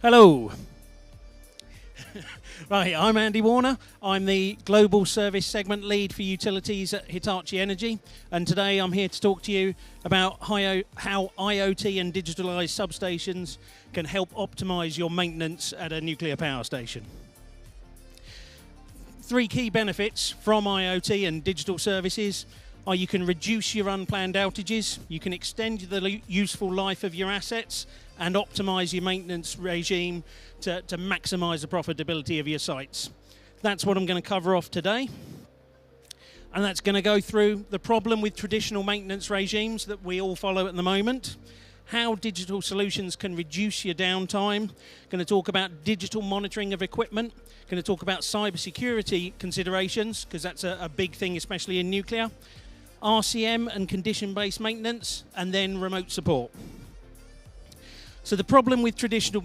Hello. Right, I'm Andy Warner. I'm the Global Service Segment Lead for Utilities at Hitachi Energy, and today I'm here to talk to you about how IoT and digitalized substations can help optimize your maintenance at a nuclear power station. Three key benefits from IoT and digital services are you can reduce your unplanned outages, you can extend the useful life of your assets, and optimize your maintenance regime to maximize the profitability of your sites. That's what I'm going to cover off today. And that's going to go through the problem with traditional maintenance regimes that we all follow at the moment, how digital solutions can reduce your downtime, going to talk about digital monitoring of equipment, going to talk about cybersecurity considerations, because that's a big thing, especially in nuclear, RCM and condition-based maintenance, and then remote support. So the problem with traditional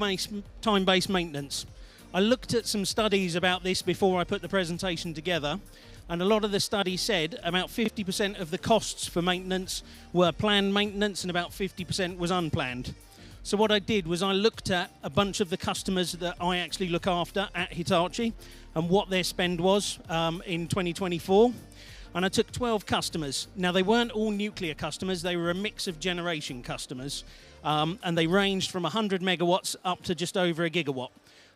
time-based maintenance. I looked at some studies about this before I put the presentation together, and a lot of the studies said about 50% of the costs for maintenance were planned maintenance and about 50% was unplanned. So what I did was I looked at a bunch of the customers that I actually look after at Hitachi and what their spend was in 2024. And I took 12 customers. Now, they weren't all nuclear customers. They were a mix of generation customers. And they ranged from 100 megawatts up to just over a gigawatt.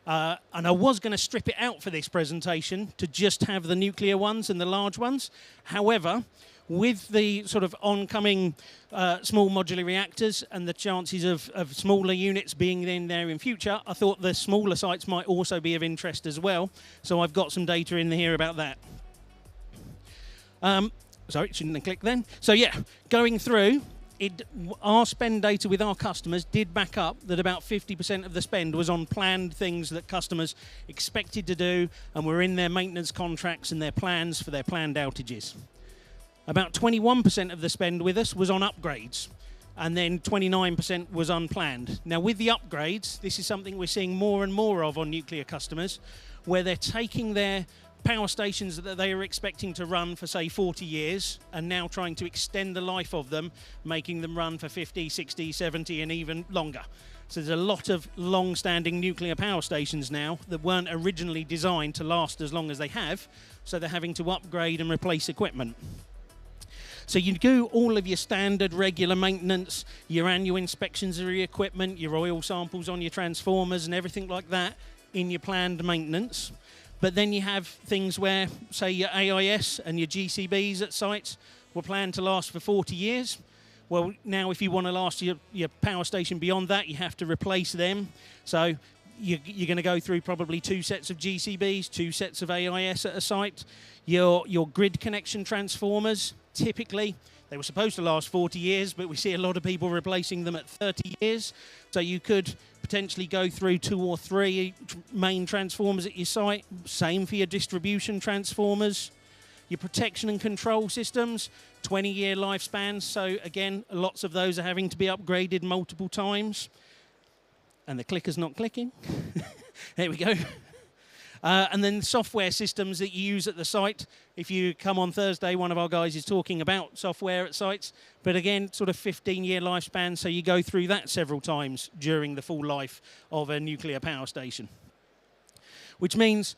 And I was going to strip it out for this presentation to just have the nuclear ones and the large ones. However, with the sort of oncoming small modular reactors and the chances of smaller units being in there in future, I thought the smaller sites might also be of interest as well. So I've got some data in here about that. Sorry, shouldn't have clicked then. So yeah, going through, our spend data with our customers did back up that about 50% of the spend was on planned things that customers expected to do and were in their maintenance contracts and their plans for their planned outages. About 21% of the spend with us was on upgrades, and then 29% was unplanned. Now with the upgrades, this is something we're seeing more and more of on nuclear customers, where they're taking their power stations that they are expecting to run for, say, 40 years and now trying to extend the life of them, making them run for 50, 60, 70 and even longer. So there's a lot of long-standing nuclear power stations now that weren't originally designed to last as long as they have, so they're having to upgrade and replace equipment. So you do all of your standard regular maintenance, your annual inspections of your equipment, your oil samples on your transformers and everything like that in your planned maintenance. But then you have things where, say, your AIS and your GCBs at sites were planned to last for 40 years. Well, now if you want to last your power station beyond that, you have to replace them. So you're going to go through probably 2 sets of GCBs, 2 sets of AIS at a site. Your grid connection transformers, typically, they were supposed to last 40 years, but we see a lot of people replacing them at 30 years. So you could potentially go through 2 or 3 main transformers at your site. Same for your distribution transformers. Your protection and control systems, 20-year lifespans. So again, lots of those are having to be upgraded multiple times. And the clicker's not clicking. There we go. And then software systems that you use at the site. If you come on Thursday, one of our guys is talking about software at sites. But again, sort of 15-year lifespan, so you go through that several times during the full life of a nuclear power station. Which means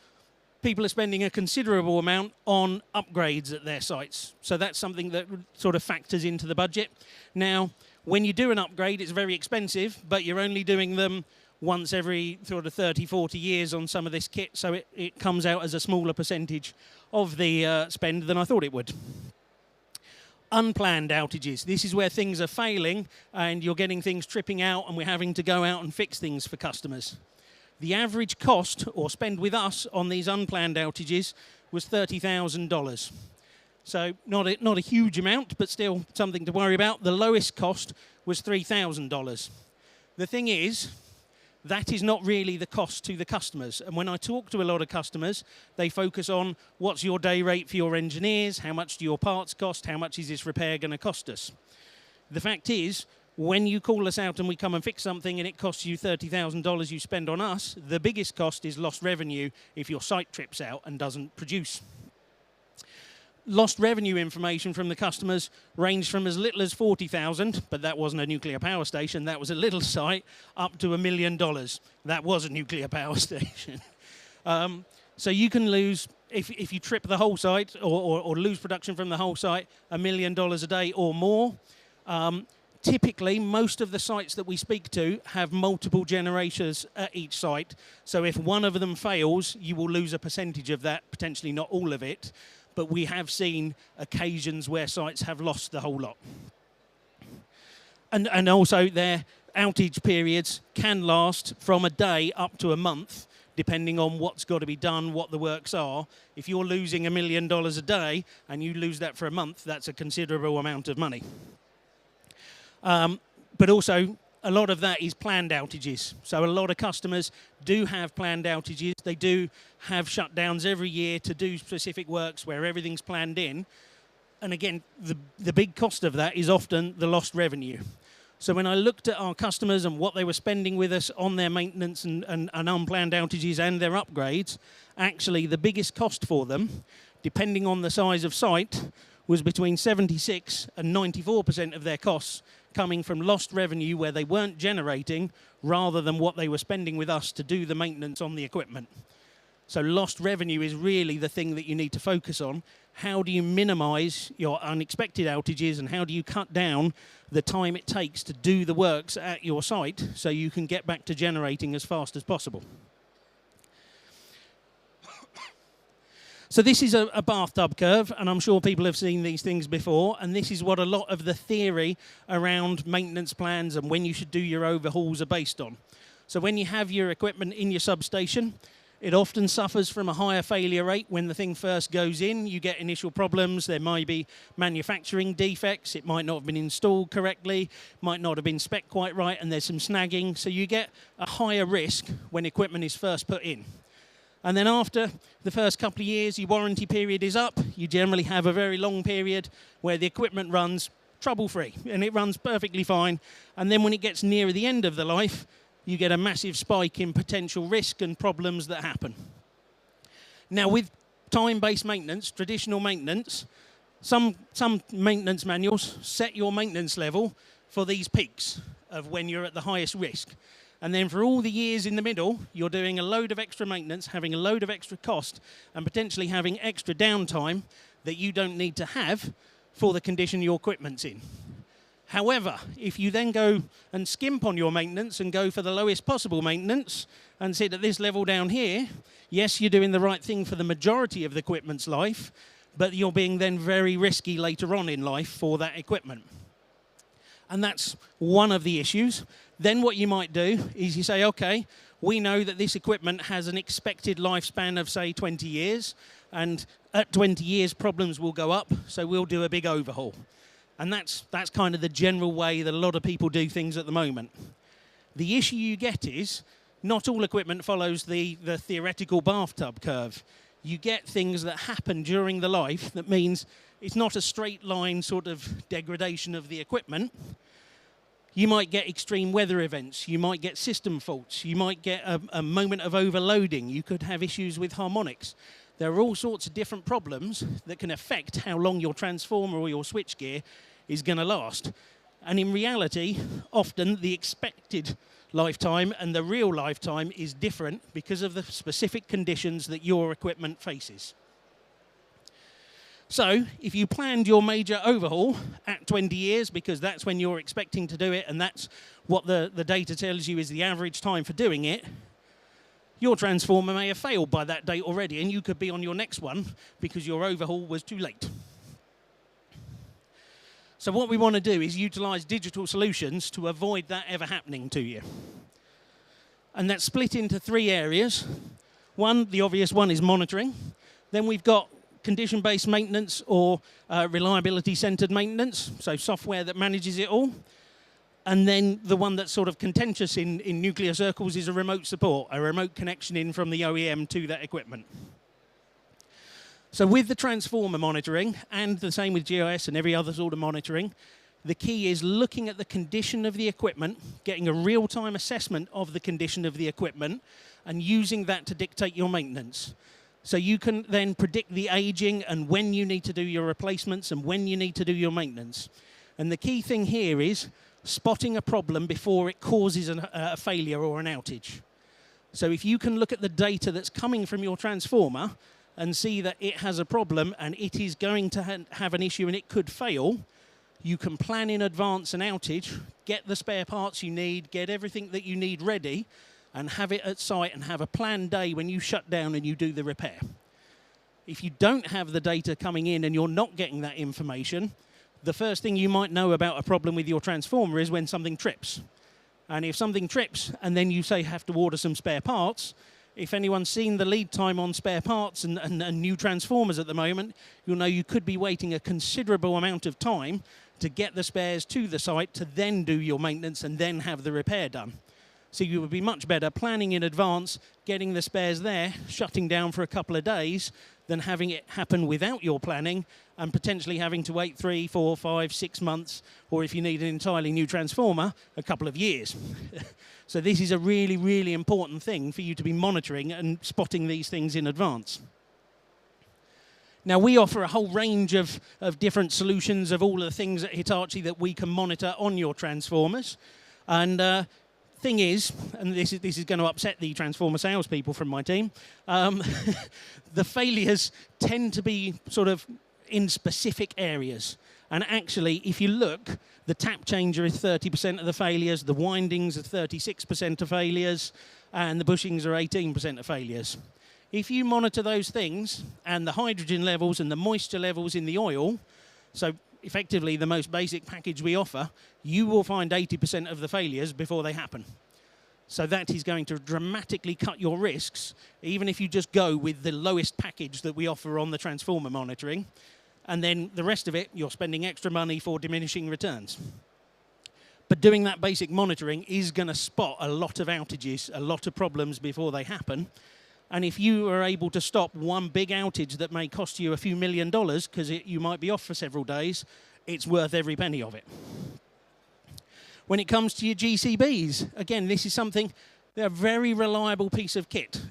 people are spending a considerable amount on upgrades at their sites. So that's something that sort of factors into the budget. Now, when you do an upgrade, it's very expensive, but you're only doing them once every sort of 30, 40 years on some of this kit, so it comes out as a smaller percentage of the spend than I thought it would. Unplanned outages. This is where things are failing and you're getting things tripping out and we're having to go out and fix things for customers. The average cost or spend with us on these unplanned outages was $30,000. So not a huge amount, but still something to worry about. The lowest cost was $3,000. The thing is, that is not really the cost to the customers. And when I talk to a lot of customers, they focus on what's your day rate for your engineers, how much do your parts cost, how much is this repair going to cost us? The fact is, when you call us out and we come and fix something and it costs you $30,000 you spend on us, the biggest cost is lost revenue if your site trips out and doesn't produce. Lost revenue information from the customers ranged from as little as 40,000, but that wasn't a nuclear power station, that was a little site, up to $1 million. That was a nuclear power station. So you can lose, if you trip the whole site or lose production from the whole site, $1 million a day or more. Typically, most of the sites that we speak to have multiple generators at each site. So if one of them fails, you will lose a percentage of that, potentially not all of it. But we have seen occasions where sites have lost the whole lot. And also their outage periods can last from a day up to a month, depending on what's got to be done, what the works are. If you're losing $1 million a day and you lose that for a month, that's a considerable amount of money. But also, a lot of that is planned outages. So a lot of customers do have planned outages. They do have shutdowns every year to do specific works where everything's planned in. And again, the big cost of that is often the lost revenue. So when I looked at our customers and what they were spending with us on their maintenance and unplanned outages and their upgrades, actually the biggest cost for them, depending on the size of site, was between 76 and 94% of their costs coming from lost revenue where they weren't generating rather than what they were spending with us to do the maintenance on the equipment. So lost revenue is really the thing that you need to focus on. How do you minimize your unexpected outages and how do you cut down the time it takes to do the works at your site so you can get back to generating as fast as possible? So this is a bathtub curve, and I'm sure people have seen these things before, and this is what a lot of the theory around maintenance plans and when you should do your overhauls are based on. So when you have your equipment in your substation, it often suffers from a higher failure rate when the thing first goes in. You get initial problems. There might be manufacturing defects. It might not have been installed correctly, might not have been spec'd quite right, and there's some snagging. So you get a higher risk when equipment is first put in. And then after the first couple of years, your warranty period is up. You generally have a very long period where the equipment runs trouble-free, and it runs perfectly fine. And then when it gets nearer the end of the life, you get a massive spike in potential risk and problems that happen. Now, with time-based maintenance, traditional maintenance, some maintenance manuals set your maintenance level for these peaks of when you're at the highest risk. And then for all the years in the middle, you're doing a load of extra maintenance, having a load of extra cost, and potentially having extra downtime that you don't need to have for the condition your equipment's in. However, if you then go and skimp on your maintenance and go for the lowest possible maintenance and sit at this level down here, yes, you're doing the right thing for the majority of the equipment's life, but you're being then very risky later on in life for that equipment. And that's one of the issues. Then what you might do is you say, okay, we know that this equipment has an expected lifespan of, say, 20 years, and at 20 years, problems will go up, so we'll do a big overhaul. And that's kind of the general way that a lot of people do things at the moment. The issue you get is not all equipment follows the theoretical bathtub curve. You get things that happen during the life that means it's not a straight line sort of degradation of the equipment. You might get extreme weather events. You might get system faults. You might get a moment of overloading. You could have issues with harmonics. There are all sorts of different problems that can affect how long your transformer or your switchgear is going to last. And in reality, often the expected lifetime and the real lifetime is different because of the specific conditions that your equipment faces. So if you planned your major overhaul at 20 years, because that's when you're expecting to do it, and that's what the data tells you is the average time for doing it, your transformer may have failed by that date already, and you could be on your next one because your overhaul was too late. So what we want to do is utilize digital solutions to avoid that ever happening to you. And that's split into three areas. One, the obvious one, is monitoring. Then we've got condition-based maintenance or reliability-centered maintenance, so software that manages it all. And then the one that's sort of contentious in nuclear circles is a remote support, a remote connection in from the OEM to that equipment. So with the transformer monitoring, and the same with GIS and every other sort of monitoring, the key is looking at the condition of the equipment, getting a real-time assessment of the condition of the equipment, and using that to dictate your maintenance. So you can then predict the aging and when you need to do your replacements and when you need to do your maintenance. And the key thing here is spotting a problem before it causes a failure or an outage. So if you can look at the data that's coming from your transformer and see that it has a problem and it is going to have an issue and it could fail, you can plan in advance an outage, get the spare parts you need, get everything that you need ready, and have it at site and have a planned day when you shut down and you do the repair. If you don't have the data coming in and you're not getting that information, the first thing you might know about a problem with your transformer is when something trips. And if something trips and then you say have to order some spare parts, if anyone's seen the lead time on spare parts and new transformers at the moment, you'll know you could be waiting a considerable amount of time to get the spares to the site to then do your maintenance and then have the repair done. So you would be much better planning in advance, getting the spares there, shutting down for a couple of days, than having it happen without your planning and potentially having to wait 3, 4, 5, 6 months, or if you need an entirely new transformer, a couple of years. So this is a really, really important thing for you to be monitoring and spotting these things in advance. Now, we offer a whole range of different solutions of all of the things at Hitachi that we can monitor on your transformers. And thing is, and this is going to upset the transformer salespeople from my team, the failures tend to be sort of in specific areas. And actually, if you look, the tap changer is 30% of the failures, the windings are 36% of failures, and the bushings are 18% of failures. If you monitor those things, and the hydrogen levels and the moisture levels in the oil, so effectively the most basic package we offer, you will find 80% of the failures before they happen. So that is going to dramatically cut your risks, even if you just go with the lowest package that we offer on the transformer monitoring, and then the rest of it, you're spending extra money for diminishing returns. But doing that basic monitoring is going to spot a lot of outages, a lot of problems before they happen. And if you are able to stop one big outage that may cost you a few $1 million because you might be off for several days, it's worth every penny of it. When it comes to your GCBs, again, this is something, they're a very reliable piece of kit.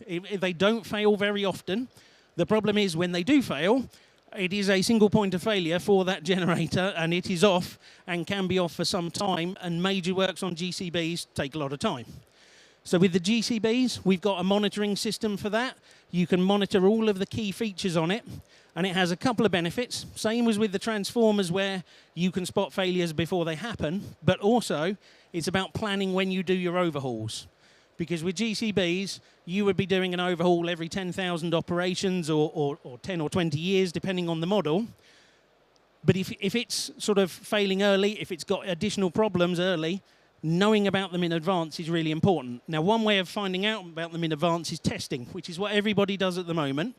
They don't fail very often. The problem is when they do fail, it is a single point of failure for that generator and it is off and can be off for some time, and major works on GCBs take a lot of time. So with the GCBs, we've got a monitoring system for that. You can monitor all of the key features on it, and it has a couple of benefits. Same as with the transformers where you can spot failures before they happen, but also it's about planning when you do your overhauls. Because with GCBs, you would be doing an overhaul every 10,000 operations or 10 or 20 years, depending on the model. But if it's sort of failing early, if it's got additional problems early, knowing about them in advance is really important. Now, one way of finding out about them in advance is testing, which is what everybody does at the moment.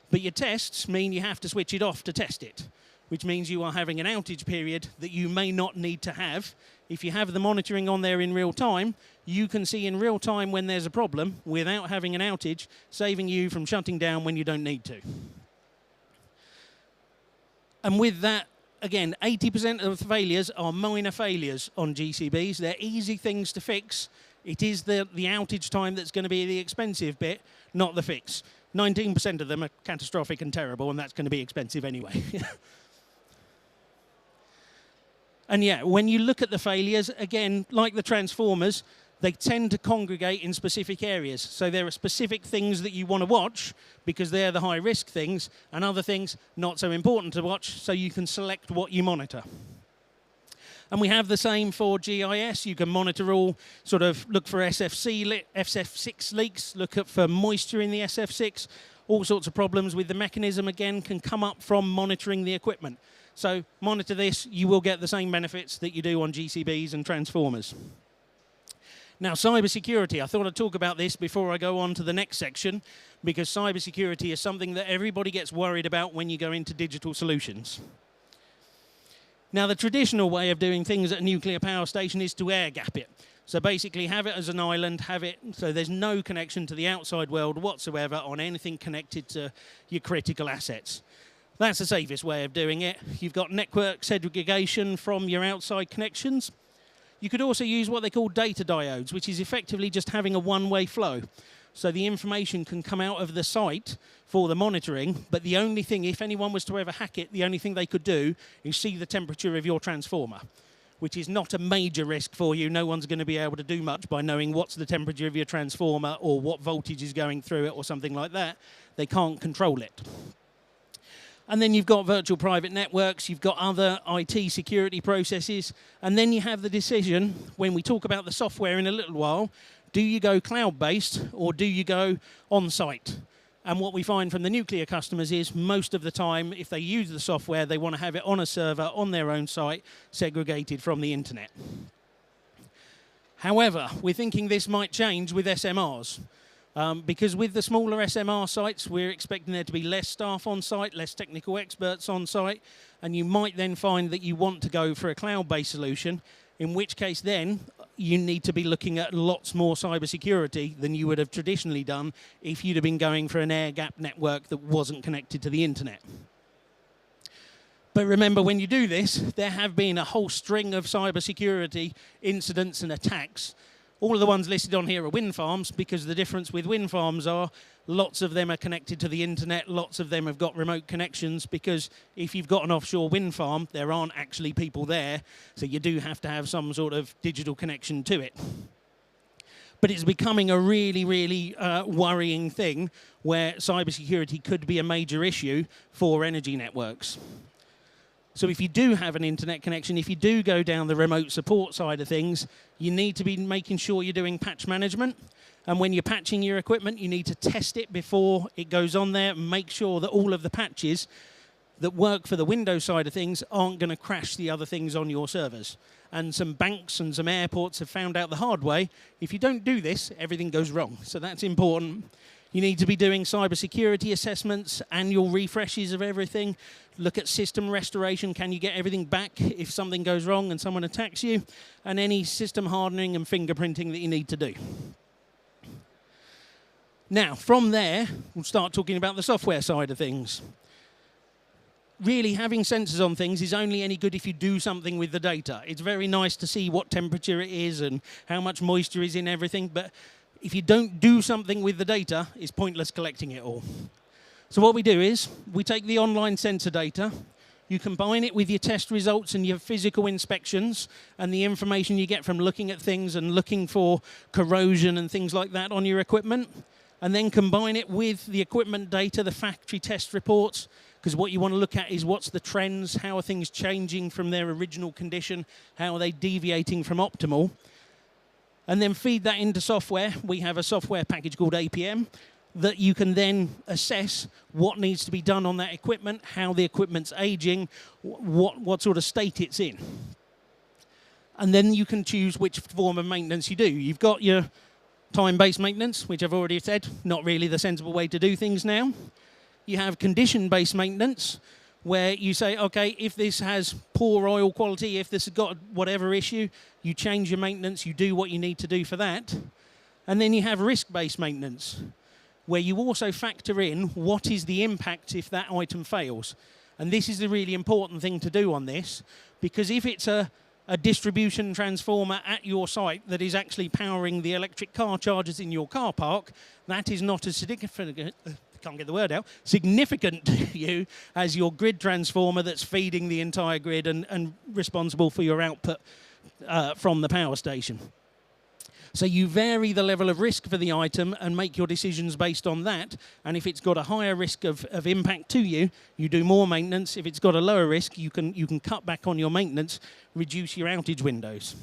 But your tests mean you have to switch it off to test it, which means you are having an outage period that you may not need to have. If you have the monitoring on there in real time, you can see in real time when there's a problem without having an outage, saving you from shutting down when you don't need to. And with that, again, 80% of the failures are minor failures on GCBs. They're easy things to fix. It is the outage time that's going to be the expensive bit, not the fix. 19% of them are catastrophic and terrible, and that's going to be expensive anyway. And yeah, when you look at the failures, again, like the transformers, they tend to congregate in specific areas. So there are specific things that you want to watch because they're the high-risk things, and other things not so important to watch, so you can select what you monitor. And we have the same for GIS. You can monitor all, sort of look for SF6 leaks, look for moisture in the SF6. All sorts of problems with the mechanism, again, can come up from monitoring the equipment. So monitor this, you will get the same benefits that you do on GCBs and transformers. Now, cybersecurity. I thought I'd talk about this before I go on to the next section, because cybersecurity is something that everybody gets worried about when you go into digital solutions. Now, the traditional way of doing things at a nuclear power station is to air gap it. So basically have it as an island, have it so there's no connection to the outside world whatsoever on anything connected to your critical assets. That's the safest way of doing it. You've got network segregation from your outside connections. You could also use what they call data diodes, which is effectively just having a one-way flow. So the information can come out of the site for the monitoring, but the only thing, if anyone was to ever hack it, the only thing they could do is see the temperature of your transformer, which is not a major risk for you. No one's going to be able to do much by knowing what's the temperature of your transformer or what voltage is going through it or something like that. They can't control it. And then you've got virtual private networks, you've got other IT security processes, and then you have the decision, when we talk about the software in a little while, do you go cloud-based or do you go on-site? And what we find from the nuclear customers is most of the time, if they use the software, they want to have it on a server on their own site, segregated from the internet. However, we're thinking this might change with SMRs. Because with the smaller SMR sites, we're expecting there to be less staff on site, less technical experts on site, and you might then find that you want to go for a cloud-based solution, in which case then you need to be looking at lots more cybersecurity than you would have traditionally done if you'd have been going for an air-gapped network that wasn't connected to the internet. But remember, when you do this, there have been a whole string of cybersecurity incidents and attacks. All of the ones listed on here are wind farms, because the difference with wind farms are lots of them are connected to the internet, lots of them have got remote connections, because if you've got an offshore wind farm, there aren't actually people there, so you do have to have some sort of digital connection to it. But it's becoming a really, really worrying thing where cybersecurity could be a major issue for energy networks. So if you do have an internet connection, if you do go down the remote support side of things, you need to be making sure you're doing patch management. And when you're patching your equipment, you need to test it before it goes on there and make sure that all of the patches that work for the Windows side of things aren't going to crash the other things on your servers. And some banks and some airports have found out the hard way, if you don't do this, everything goes wrong. So that's important. You need to be doing cybersecurity assessments, annual refreshes of everything. Look at system restoration. Can you get everything back if something goes wrong and someone attacks you? And any system hardening and fingerprinting that you need to do. Now, from there, we'll start talking about the software side of things. Really, having sensors on things is only any good if you do something with the data. It's very nice to see what temperature it is and how much moisture is in everything, but if you don't do something with the data, it's pointless collecting it all. So what we do is, we take the online sensor data, you combine it with your test results and your physical inspections and the information you get from looking at things and looking for corrosion and things like that on your equipment, and then combine it with the equipment data, the factory test reports, because what you want to look at is what's the trends, how are things changing from their original condition, how are they deviating from optimal, and then feed that into software. We have a software package called APM that you can then assess what needs to be done on that equipment, how the equipment's aging, what sort of state it's in. And then you can choose which form of maintenance you do. You've got your time-based maintenance, which I've already said, not really the sensible way to do things now. You have condition-based maintenance, where you say, okay, if this has poor oil quality, if this has got whatever issue, you change your maintenance, you do what you need to do for that. And then you have risk-based maintenance, where you also factor in what is the impact if that item fails. And this is the really important thing to do on this, because if it's a distribution transformer at your site that is actually powering the electric car chargers in your car park, that is not as significant, can't get the word out, significant to you as your grid transformer that's feeding the entire grid and responsible for your output from the power station. So you vary the level of risk for the item and make your decisions based on that. And if it's got a higher risk of impact to you, you do more maintenance. If it's got a lower risk, you can cut back on your maintenance, reduce your outage windows.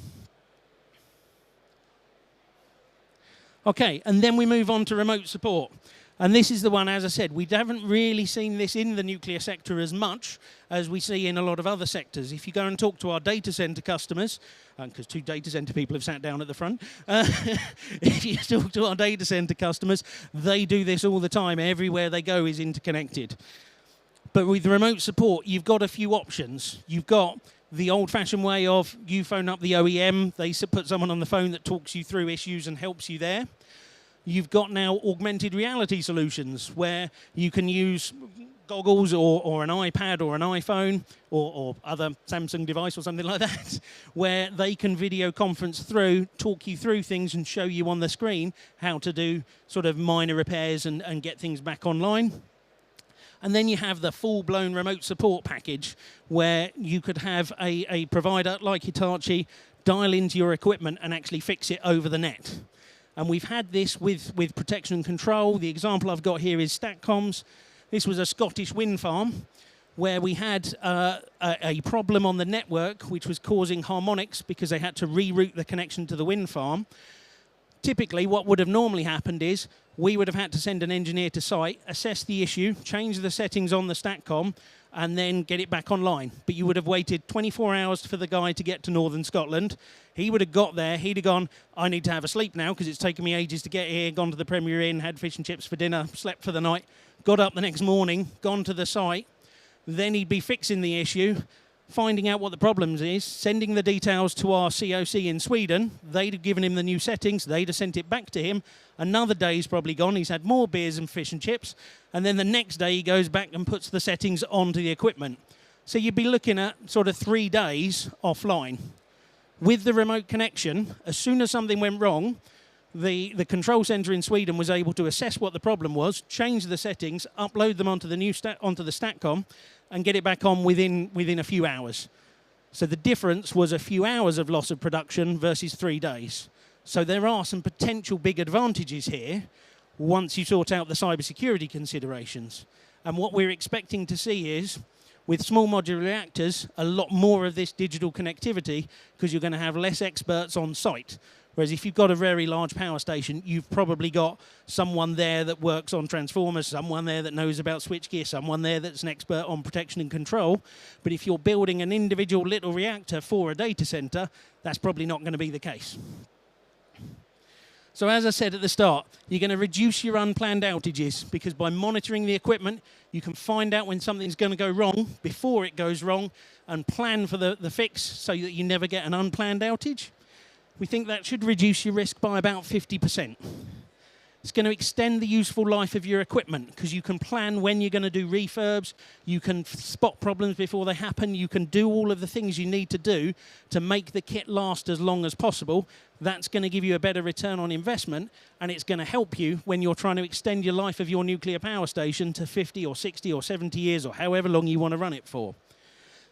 Okay, and then we move on to remote support. And this is the one, as I said, we haven't really seen this in the nuclear sector as much as we see in a lot of other sectors. If you go and talk to our data center customers, because 2 data center people have sat down at the front, if you talk to our data center customers, they do this all the time. Everywhere they go is interconnected. But with remote support, you've got a few options. You've got the old-fashioned way of you phone up the OEM, they put someone on the phone that talks you through issues and helps you there. You've got now augmented reality solutions where you can use goggles or an iPad or an iPhone or other Samsung device or something like that, where they can video conference through, talk you through things and show you on the screen how to do sort of minor repairs and get things back online. And then you have the full-blown remote support package where you could have a provider like Hitachi dial into your equipment and actually fix it over the net. And we've had this with protection and control. The example I've got here is Statcoms. This was a Scottish wind farm where we had a problem on the network which was causing harmonics because they had to reroute the connection to the wind farm. Typically, what would have normally happened is we would have had to send an engineer to site, assess the issue, change the settings on the Statcom, and then get it back online. But you would have waited 24 hours for the guy to get to Northern Scotland. He would have got there, he'd have gone, I need to have a sleep now because it's taken me ages to get here, gone to the Premier Inn, had fish and chips for dinner, slept for the night, got up the next morning, gone to the site, then he'd be fixing the issue, finding out what the problems is, sending the details to our COC in Sweden. They'd have given him the new settings. They'd have sent it back to him. Another day's probably gone. He's had more beers and fish and chips. And then the next day he goes back and puts the settings onto the equipment. So you'd be looking at sort of 3 days offline. With the remote connection, as soon as something went wrong, the control center in Sweden was able to assess what the problem was, change the settings, upload them onto the onto the Statcom, and get it back on within a few hours. So the difference was a few hours of loss of production versus 3 days. So there are some potential big advantages here once you sort out the cybersecurity considerations. And what we're expecting to see is, with small modular reactors, a lot more of this digital connectivity because you're going to have less experts on site. Whereas if you've got a very large power station, you've probably got someone there that works on transformers, someone there that knows about switchgear, someone there that's an expert on protection and control. But if you're building an individual little reactor for a data center, that's probably not going to be the case. So as I said at the start, you're going to reduce your unplanned outages because by monitoring the equipment, you can find out when something's going to go wrong before it goes wrong and plan for the fix so that you never get an unplanned outage. We think that should reduce your risk by about 50%. It's going to extend the useful life of your equipment because you can plan when you're going to do refurbs, you can spot problems before they happen, you can do all of the things you need to do to make the kit last as long as possible. That's going to give you a better return on investment, and it's going to help you when you're trying to extend your life of your nuclear power station to 50 or 60 or 70 years or however long you want to run it for.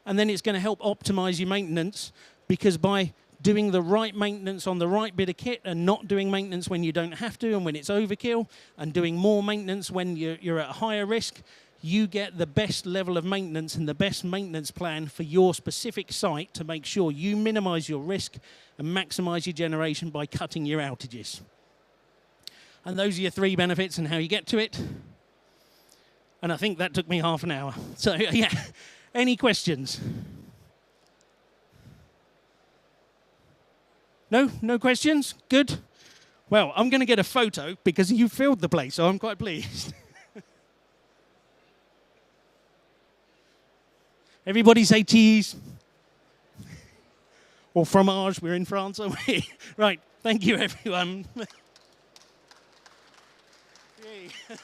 And then it's going to help optimize your maintenance because by doing the right maintenance on the right bit of kit and not doing maintenance when you don't have to and when it's overkill and doing more maintenance when you're at a higher risk, you get the best level of maintenance and the best maintenance plan for your specific site to make sure you minimize your risk and maximize your generation by cutting your outages. And those are your 3 benefits and how you get to it. And I think that took me half an hour. So yeah, any questions? No? No questions? Good. Well, I'm going to get a photo because you filled the place, so I'm quite pleased. Everybody say cheese. Or fromage. We're in France, aren't we? Right. Thank you, everyone. Yay.